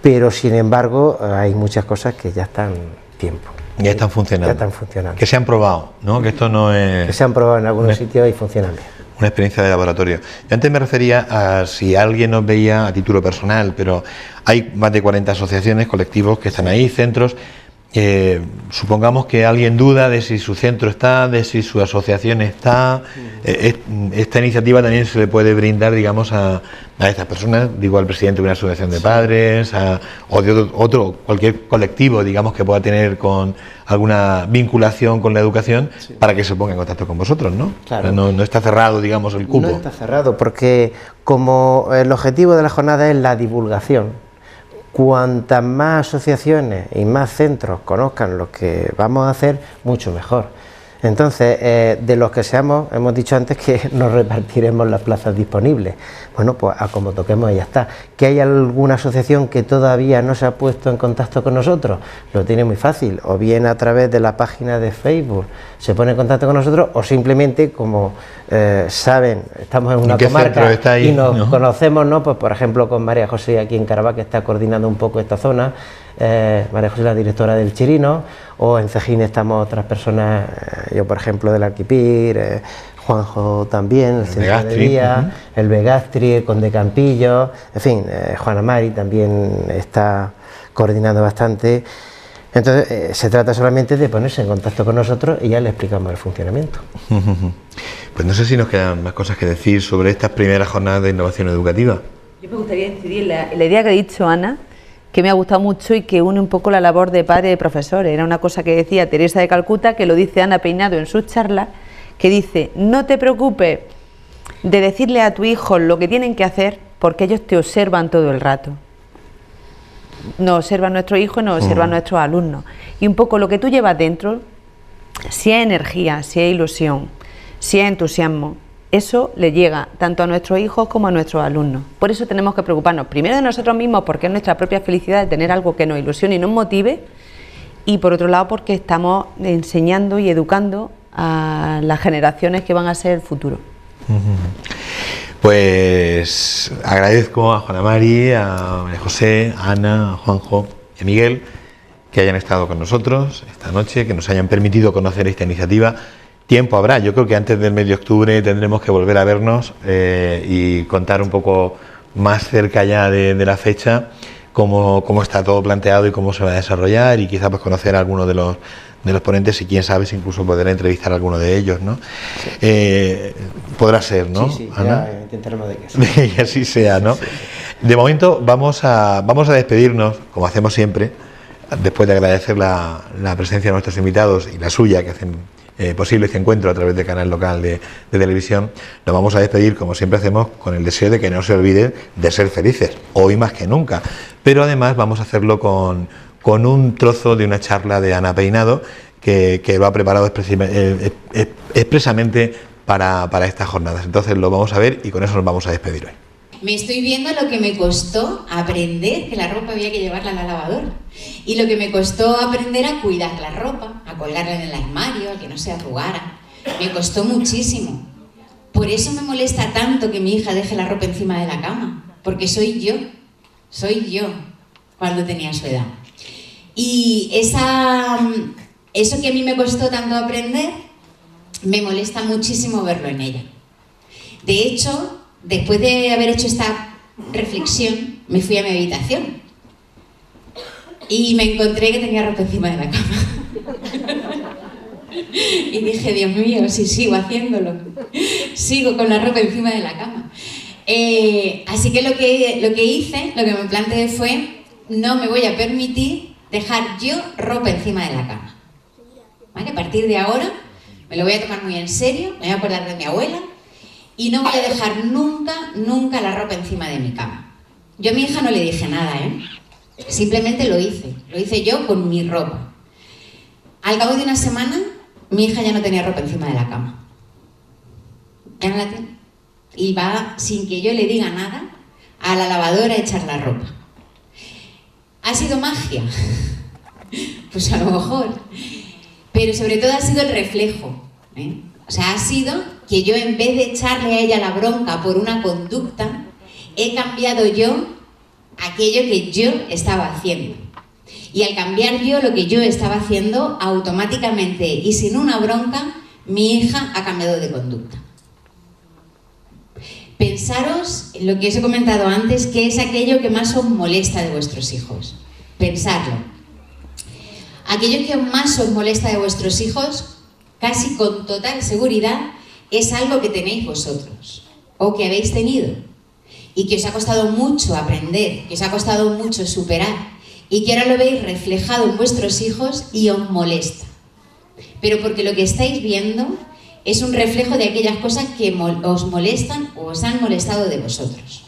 Speaker 3: pero sin embargo hay muchas cosas que ya están tiempo.
Speaker 1: Ya están funcionando.
Speaker 3: Ya están funcionando.
Speaker 1: Que se han probado, ¿no? Que esto no es...
Speaker 3: Que se han probado en algunos sitios y funcionan bien.
Speaker 1: Una experiencia de laboratorio. Yo antes me refería a si alguien nos veía a título personal, pero hay más de 40 asociaciones, colectivos que están ahí, centros. Supongamos que alguien duda de si su centro está, de si su asociación está. Esta iniciativa también se le puede brindar, digamos, a estas personas, digo, al presidente de una asociación de padres, o de cualquier colectivo, digamos, que pueda tener con alguna vinculación con la educación, para que se ponga en contacto con vosotros, ¿no?
Speaker 3: Claro.
Speaker 1: No está cerrado, digamos, el cupo.
Speaker 3: No está cerrado, porque como el objetivo de la jornada es la divulgación, cuantas más asociaciones y más centros conozcan lo que vamos a hacer, mucho mejor. Entonces, de los que seamos, hemos dicho antes que nos repartiremos las plazas disponibles. Bueno, pues a como toquemos y ya está. ¿Que hay alguna asociación que todavía no se ha puesto en contacto con nosotros? Lo tiene muy fácil, o bien a través de la página de Facebook se pone en contacto con nosotros, o simplemente, como saben, estamos en una comarca y nos conocemos, ¿no? Pues por ejemplo con María José aquí en Caravaca, que está coordinando un poco esta zona, María José, la directora del Chirino, o en Cejín estamos otras personas, yo por ejemplo del Arquipir, Juanjo también, el Centro de Día, el Begastri, el Conde Campillo, en fin, Juana Mari también está coordinando bastante. Entonces se trata solamente de ponerse en contacto con nosotros y ya le explicamos el funcionamiento.
Speaker 1: Pues no sé si nos quedan más cosas que decir sobre estas primeras jornadas de innovación educativa.
Speaker 2: Yo me gustaría incidir en la idea que ha dicho Ana, que me ha gustado mucho y que une un poco la labor de padre y de profesores. Era una cosa que decía Teresa de Calcuta, que lo dice Ana Peinado en sus charlas, que dice: no te preocupes de decirle a tu hijo lo que tienen que hacer, porque ellos te observan todo el rato. Nos observan nuestros hijos y nos observan nuestros alumnos. Y un poco lo que tú llevas dentro, si es energía, si es ilusión, si es entusiasmo, eso le llega tanto a nuestros hijos como a nuestros alumnos. Por eso tenemos que preocuparnos primero de nosotros mismos, porque es nuestra propia felicidad de tener algo que nos ilusione y nos motive, y por otro lado porque estamos enseñando y educando a las generaciones que van a ser el futuro.
Speaker 1: Pues agradezco a Juana Mari, a María José, a Ana, a Juanjo y a Miguel que hayan estado con nosotros esta noche, que nos hayan permitido conocer esta iniciativa. Tiempo habrá, yo creo que antes del mes de octubre tendremos que volver a vernos y contar un poco más cerca ya de la fecha cómo está todo planteado y cómo se va a desarrollar, y quizá pues conocer a algunos de de los ponentes y quién sabe si incluso poder entrevistar a alguno de ellos, ¿no? Podrá ser, ¿no?
Speaker 3: Sí,
Speaker 1: Ana,
Speaker 3: ya intentaremos de que sí.
Speaker 1: De que así sea, ¿no?
Speaker 3: Sí.
Speaker 1: De momento vamos a despedirnos, como hacemos siempre, después de agradecer la presencia de nuestros invitados y la suya, que hacen posible este encuentro a través del canal local de televisión. Nos vamos a despedir, como siempre hacemos, con el deseo de que no se olviden de ser felices, hoy más que nunca. Pero además vamos a hacerlo con un trozo de una charla de Ana Peinado, que lo ha preparado expresamente para estas jornadas. Entonces lo vamos a ver y con eso nos vamos a despedir hoy.
Speaker 11: Me estoy viendo lo que me costó aprender que la ropa había que llevarla a la lavadora. Y lo que me costó aprender a cuidar la ropa, a colgarla en el armario, a que no se arrugara. Me costó muchísimo. Por eso me molesta tanto que mi hija deje la ropa encima de la cama. Porque soy yo cuando tenía su edad. Y eso que a mí me costó tanto aprender, me molesta muchísimo verlo en ella. De hecho, después de haber hecho esta reflexión, me fui a mi habitación y me encontré que tenía ropa encima de la cama. Y dije, Dios mío, si sigo haciéndolo, sigo con la ropa encima de la cama. Así que lo que hice, lo que me planteé fue, no me voy a permitir dejar yo ropa encima de la cama. ¿Vale? A partir de ahora me lo voy a tomar muy en serio, me voy a acordar de mi abuela y no voy a dejar nunca la ropa encima de mi cama. Yo a mi hija no le dije nada, simplemente lo hice yo con mi ropa. Al cabo de una semana, mi hija ya no tenía ropa encima de la cama. Ya no la tiene. Y va, sin que yo le diga nada, a la lavadora a echar la ropa. ¿Ha sido magia? Pues a lo mejor. Pero sobre todo ha sido el reflejo. O sea, ha sido que yo, en vez de echarle a ella la bronca por una conducta, he cambiado yo aquello que yo estaba haciendo. Y al cambiar yo lo que yo estaba haciendo, automáticamente y sin una bronca, mi hija ha cambiado de conducta. Pensaros en lo que os he comentado antes, que es aquello que más os molesta de vuestros hijos. Pensadlo. Aquello que más os molesta de vuestros hijos, casi con total seguridad, es algo que tenéis vosotros o que habéis tenido y que os ha costado mucho aprender, que os ha costado mucho superar y que ahora lo veis reflejado en vuestros hijos y os molesta. Pero porque lo que estáis viendo es un reflejo de aquellas cosas que os molestan o os han molestado de vosotros.